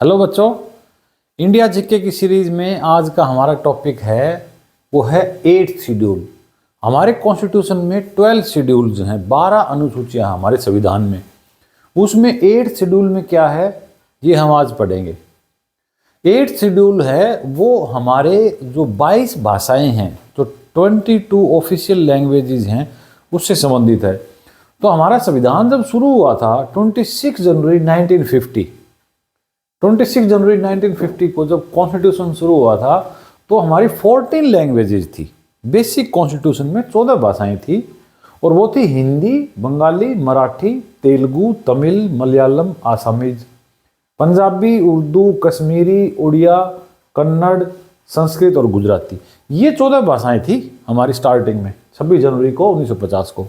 Hello बच्चों, India GK की series में आज का हमारा टॉपिक है वो है 8th शेड्यूल। हमारे कॉन्स्टिट्यूशन में 12 शेड्यूल्स हैं, 12 अनुसूचियां हमारे संविधान में। उसमें 8th शेड्यूल में क्या है ये हम आज पढ़ेंगे। 8th शेड्यूल है वो हमारे जो 22 भाषाएं हैं, जो 22 ऑफिशियल लैंग्वेजेस हैं उससे संबंधित है। तो हमारा संविधान जब शुरू हुआ था 26 जनवरी 1950, 26 जनवरी 1950 को जब कॉन्स्टिट्यूशन शुरू हुआ था तो हमारी 14 लैंग्वेजेज थी। बेसिक कॉन्स्टिट्यूशन में 14 भाषाएं थी और वो थी हिंदी, बंगाली, मराठी, तेलुगु, तमिल, मलयालम, आसामीज, पंजाबी, उर्दू, कश्मीरी, उड़िया, कन्नड़, संस्कृत और गुजराती। ये 14 भाषाएं थी हमारी स्टार्टिंग में 26 जनवरी को 1950 को।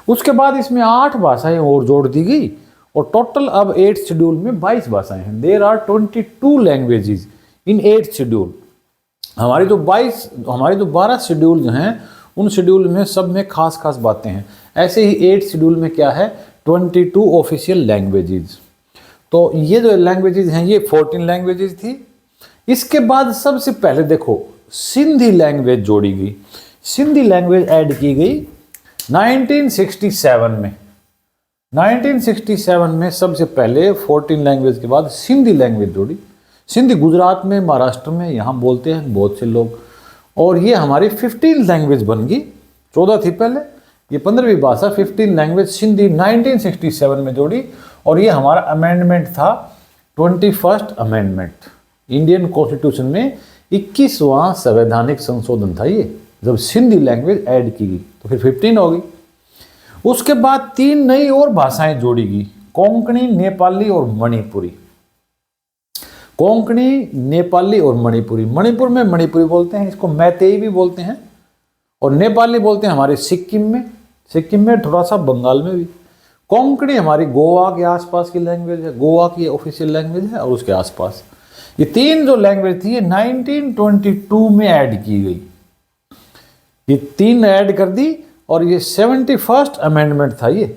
उसके बाद इसमें 8 भाषाएं और जोड़ दी गई और टोटल अब 8th शेड्यूल में 22 भाषाएं हैं। There are 22 languages in 8th schedule. हमारे जो 12 शेड्यूल हैं उन शेड्यूल में सब में खास खास बातें हैं। ऐसे ही 8th शेड्यूल में क्या है 22 ऑफिशियल लैंग्वेजेस। तो ये जो लैंग्वेजेस हैं ये 14 लैंग्वेजेस थी। इसके बाद सबसे पहले देखो सिंधी लैंग्वेज जोड़ी गई। सिंधी लैंग्वेज ऐड की गई 1967 में। 1967 में सबसे पहले 14 लैंग्वेज के बाद सिंधी लैंग्वेज जोड़ी। सिंधी गुजरात में, महाराष्ट्र में यहाँ बोलते हैं बहुत से लोग, और ये हमारी 15 लैंग्वेज बन गई। 14 थी पहले, ये 15वीं भाषा 15 लैंग्वेज सिंधी 1967 में जोड़ी। और ये हमारा अमेंडमेंट था 21st अमेंडमेंट। इंडियन कॉन्स्टिट्यूशन में 21वां संवैधानिक संशोधन था ये, जब सिंधी लैंग्वेज ऐड की गई तो फिर 15 हो गई। उसके बाद 3 नई और भाषाएं जोड़ी गई, कोंकणी, नेपाली और मणिपुरी। कोंकणी, नेपाली और मणिपुरी। मणिपुर में मणिपुरी बोलते हैं, इसको मैतेई भी बोलते हैं, और नेपाली बोलते हैं हमारे सिक्किम में थोड़ा सा बंगाल में भी। कोंकणी हमारी गोवा के आसपास की लैंग्वेज है, गोवा की ऑफिशियल लैंग्वेज है और उसके आसपास। ये 3 जो लैंग्वेज थी ये 1922 में ऐड की गई। ये 3 ऐड कर दी और ये 71st अमेंडमेंट था। ये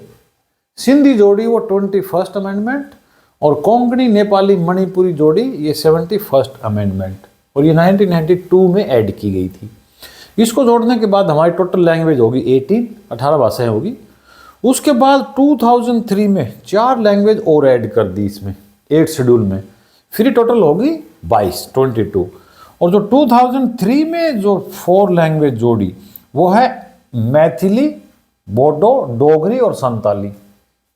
सिंधी जोड़ी वो 21st अमेंडमेंट, और कोंकणी, नेपाली, मणिपुरी जोड़ी ये 71st अमेंडमेंट, और ये 1992 में ऐड की गई थी। इसको जोड़ने के बाद हमारी टोटल लैंग्वेज होगी 18 भाषाएं होगी। उसके बाद 2003 में 4 लैंग्वेज और ऐड कर दी इसमें 8th शेड्यूल में, फिर टोटल होगी 22। और जो 2003 में जो 4 लैंग्वेज जोड़ी वो है मैथिली, बोडो, डोगरी और संताली।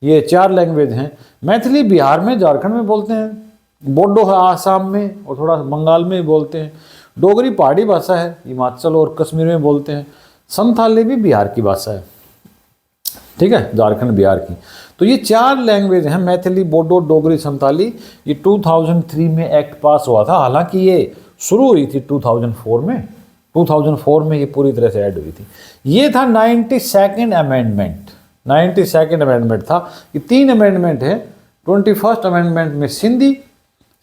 ये 4 लैंग्वेज हैं। मैथिली बिहार में, झारखंड में बोलते हैं, बोडो है आसाम में और थोड़ा बंगाल में बोलते हैं, डोगरी पहाड़ी भाषा है, हिमाचल और कश्मीर में बोलते हैं, संताली भी बिहार की भाषा है, ठीक है, झारखंड बिहार की। तो ये 4 लैंग्वेज हैं, मैथिली, बोडो, डोगरी, संताली। ये 2003 में एक्ट पास हुआ था, हालांकि ये शुरू हुई थी 2004 में। 2004 में ये पूरी तरह से ऐड हुई थी। ये था 92nd अमेंडमेंट। 92nd अमेंडमेंट था। ये 3 अमेंडमेंट है। 21st अमेंडमेंट में सिंधी,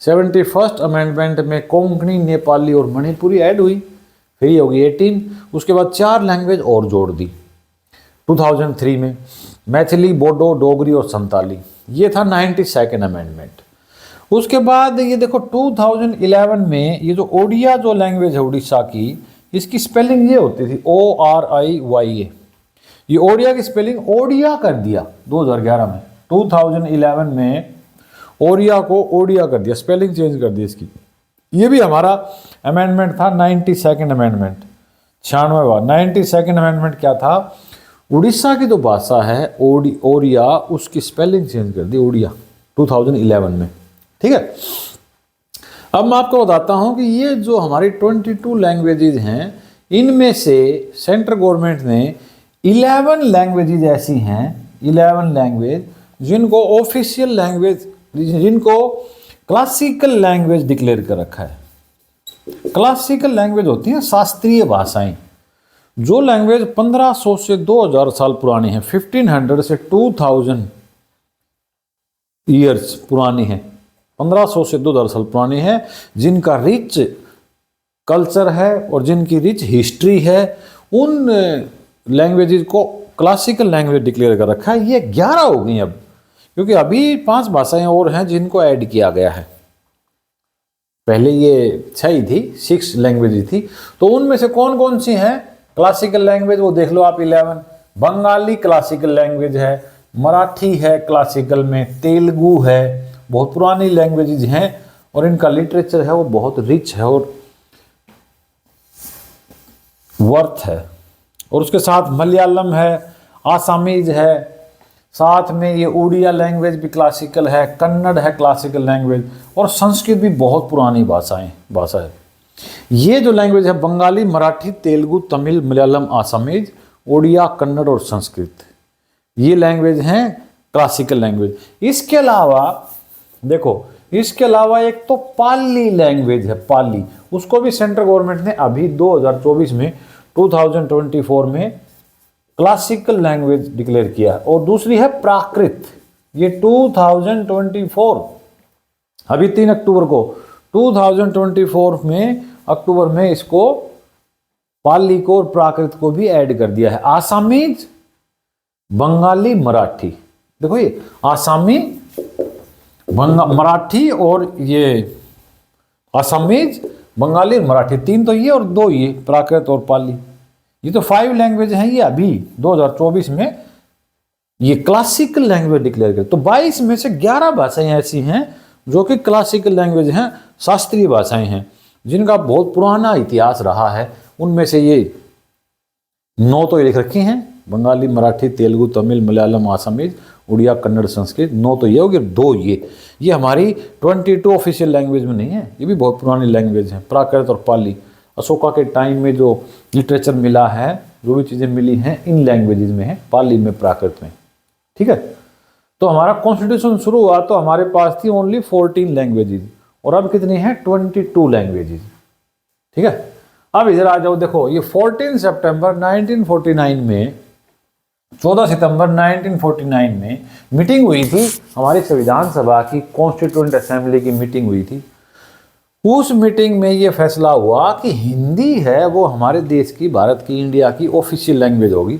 71st अमेंडमेंट में कोंकणी, नेपाली और मणिपुरी ऐड हुई, फिर ये होगी 18। उसके बाद 4 लैंग्वेज और जोड़ दी 2003 में, मैथिली, बोडो, डोगरी और संताली। ये था 92nd अमेंडमेंट। उसके बाद ये देखो 2011 में ये जो ओडिया जो लैंग्वेज है उड़ीसा की, इसकी स्पेलिंग ये होती थी ORIYA। ये ओडिया की स्पेलिंग ओडिया कर दिया 2011 में। 2011 में ओडिया को ओडिया कर दिया, स्पेलिंग चेंज कर दी इसकी। ये भी हमारा अमेंडमेंट था 92nd अमेंडमेंट, 96वां। 92nd अमेंडमेंट क्या था, उड़ीसा की जो भाषा है ओडिया, उसकी स्पेलिंग चेंज कर दी ओडिया 2011 में, ठीक है। अब मैं आपको बताता हूं कि ये जो हमारी 22 लैंग्वेजेज हैं इनमें से सेंट्रल गवर्नमेंट ने 11 लैंग्वेजेज ऐसी हैं, 11 लैंग्वेज जिनको ऑफिशियल लैंग्वेज, जिनको क्लासिकल लैंग्वेज डिक्लेयर कर रखा है। क्लासिकल लैंग्वेज होती हैं शास्त्रीय भाषाएं, जो लैंग्वेज 1500 से 2000 साल पुरानी है, 1500 से 2000 ईयर्स पुरानी है, 1500 से 2000 साल पुरानी है, जिनका रिच कल्चर है और जिनकी रिच हिस्ट्री है। उन लैंग्वेजेस को क्लासिकल लैंग्वेज डिक्लेयर कर रखा है। ये 11 हो गई अब, क्योंकि अभी 5 भाषाएं और हैं जिनको ऐड किया गया है। पहले ये 6 ही थी, 6 लैंग्वेज थी। तो उनमें से कौन कौन सी हैं क्लासिकल लैंग्वेज, वो देख लो आप 11। बंगाली क्लासिकल लैंग्वेज है, मराठी है क्लासिकल में, तेलुगु है, बहुत पुरानी लैंग्वेजेज हैं और इनका लिटरेचर है वो बहुत रिच है और वर्थ है। और उसके साथ मलयालम है, आसामीज है, साथ में ये उड़िया लैंग्वेज भी क्लासिकल है, कन्नड़ है क्लासिकल लैंग्वेज, और संस्कृत भी बहुत पुरानी भाषा है। ये जो लैंग्वेज है बंगाली, मराठी, तेलुगु, तमिल, मलयालम, आसामीज, उड़िया, कन्नड़ और संस्कृत, ये लैंग्वेज हैं क्लासिकल लैंग्वेज। इसके अलावा देखो, इसके अलावा एक तो पाली लैंग्वेज है, पाली, उसको भी सेंट्रल गवर्नमेंट ने अभी 2024 में 2024 में क्लासिकल लैंग्वेज डिक्लेयर किया। और दूसरी है प्राकृत, ये 2024 अभी 3 अक्टूबर को 2024 में अक्टूबर में इसको पाली को और प्राकृत को भी ऐड कर दिया है। आसामीज, बंगाली, मराठी, देखो ये आसामी, मराठी और ये आसामीज, बंगाली, मराठी, 3 तो ये और 2 ये प्राकृत और पाली, ये तो 5 लैंग्वेज हैं। ये अभी 2024 में ये क्लासिकल लैंग्वेज डिक्लेयर कर। तो 22 में से 11 भाषाएं ऐसी हैं जो कि क्लासिकल लैंग्वेज हैं, शास्त्रीय भाषाएं हैं, जिनका बहुत पुराना इतिहास रहा है। उनमें से ये 9 तो ये लिख रखी हैं, बंगाली, मराठी, तेलुगु, तमिल, मलयालम, आसामीज, उड़िया, कन्नड़, संस्कृत, 9 तो ये हो गए, 2 ये हमारी 22 ऑफिशियल लैंग्वेज में नहीं है, ये भी बहुत पुरानी लैंग्वेज है। प्राकृत और पाली, अशोका के टाइम में जो लिटरेचर मिला है, जो भी चीज़ें मिली हैं इन लैंग्वेजेस में है, पाली में, प्राकृत में, ठीक है। तो हमारा कॉन्स्टिट्यूशन शुरू हुआ तो हमारे पास थी ओनली 14 लैंग्वेजेस और अब कितनी है 22 लैंग्वेजेस, ठीक है। अब इधर आ जाओ, देखो ये 14 सितंबर 1949 में, 14 सितंबर 1949 में मीटिंग हुई थी हमारी संविधान सभा की, कॉन्स्टिट्यूएंट असेंबली की मीटिंग हुई थी। उस मीटिंग में ये फैसला हुआ कि हिंदी है वो हमारे देश की, भारत की, इंडिया की ऑफिशियल लैंग्वेज होगी।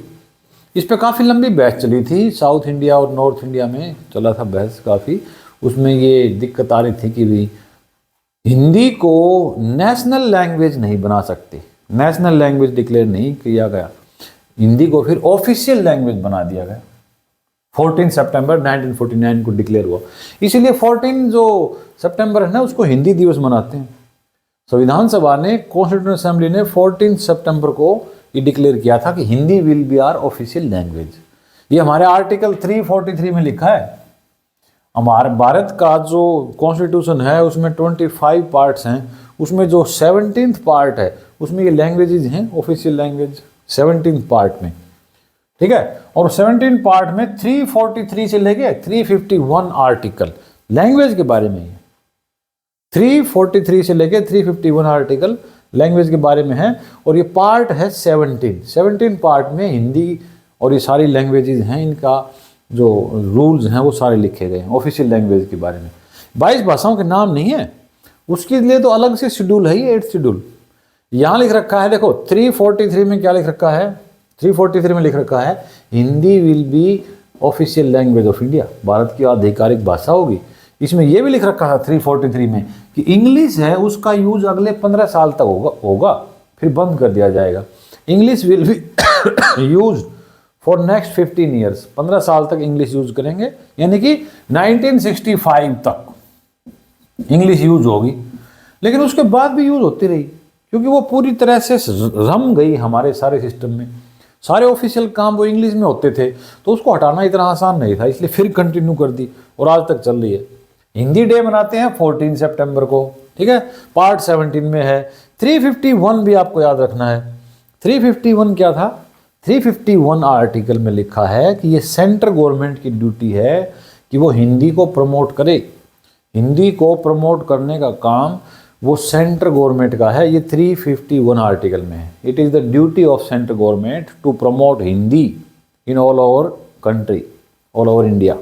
इस पे काफ़ी लंबी बहस चली थी, साउथ इंडिया और नॉर्थ इंडिया में चला था बहस काफ़ी। उसमें ये दिक्कत आ रही थी कि भी हिंदी को नेशनल लैंग्वेज नहीं बना सकते, नेशनल लैंग्वेज डिक्लेयर नहीं किया गया, हिंदी को फिर ऑफिशियल लैंग्वेज बना दिया गया। 14 सितंबर 1949 को डिक्लेयर हुआ, इसीलिए 14 जो सितंबर है ना उसको हिंदी दिवस मनाते हैं। संविधान सभा ने, कॉन्स्टिट्यूएंट असेंबली ने 14 सितंबर को ये डिक्लेयर किया था कि Hindi will be our official language. ये हमारे आर्टिकल 343 में लिखा है। हमारे भारत का जो कॉन्स्टिट्यूशन है उसमें 25 पार्ट्स हैं, उसमें जो 17th पार्ट है उसमें ये लैंग्वेजेज हैं ऑफिशियल लैंग्वेज, 17th पार्ट में, ठीक है। और 17 पार्ट में 343 से लेके 351 आर्टिकल लैंग्वेज के बारे में है। 343 से लेके 351 आर्टिकल लैंग्वेज के बारे में है और ये पार्ट है 17 पार्ट में हिंदी और ये सारी लैंग्वेजेज हैं, इनका जो रूल्स हैं वो सारे लिखे गए हैं ऑफिशियल लैंग्वेज के बारे में। 22 भाषाओं के नाम नहीं है, उसके लिए तो अलग से शेड्यूल है, ये 8th शेड्यूल यहाँ लिख रखा है। देखो 343 में क्या लिख रखा है, 343 में लिख रखा है Hindi will B official language of India, Bharat की आधिकारिक भाषा होगी। इसमें यह भी लिख रखा था 343 में कि इंग्लिश है उसका यूज अगले 15 साल तक होगा फिर बंद कर दिया जाएगा। English will be use for next 15 years, 15 साल तक इंग्लिश यूज करेंगे, यानी कि 1965 तक इंग्लिश यूज होगी। लेकिन उसके बाद भी यूज होती रही क्योंकि वो पूरी तरह से रम गई हमारे सारे सिस्टम में, सारे ऑफिशियल काम वो इंग्लिश में होते थे, तो उसको हटाना इतना आसान नहीं था, इसलिए फिर कंटिन्यू कर दी और आज तक चल रही है। हिंदी डे मनाते हैं 14 सितंबर को, ठीक है, पार्ट 17 में है। 351 भी आपको याद रखना है। 351 क्या था, 351 आर्टिकल में लिखा है कि ये सेंट्रल गवर्नमेंट की ड्यूटी है कि वो हिंदी को प्रमोट करे। हिंदी को प्रमोट करने का काम वो सेंट्रल गवर्नमेंट का है, ये 351 आर्टिकल में है। It is the duty of central government to promote Hindi in all over country, all over India,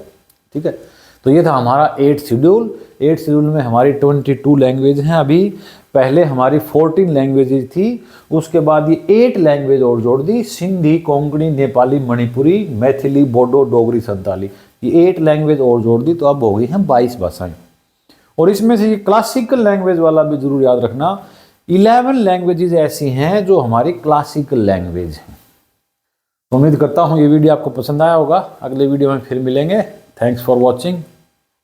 ठीक है। तो ये था हमारा 8th शेड्यूल। 8th शेड्यूल में हमारी 22 लैंग्वेज हैं। अभी पहले हमारी 14 लैंग्वेजेज थी, उसके बाद ये 8 लैंग्वेज और जोड़ दी, सिंधी, कोंकणी, नेपाली, मणिपुरी, मैथिली, बोडो, डोगरी, संताली, ये 8 लैंग्वेज और जोड़ दी, तो अब हो गई हैं 22 भाषाएं। और इसमें से ये क्लासिकल लैंग्वेज वाला भी जरूर याद रखना, 11 लैंग्वेजेस ऐसी हैं जो हमारी क्लासिकल लैंग्वेज हैं। उम्मीद करता हूँ ये वीडियो आपको पसंद आया होगा। अगले वीडियो में फिर मिलेंगे। Thanks for watching.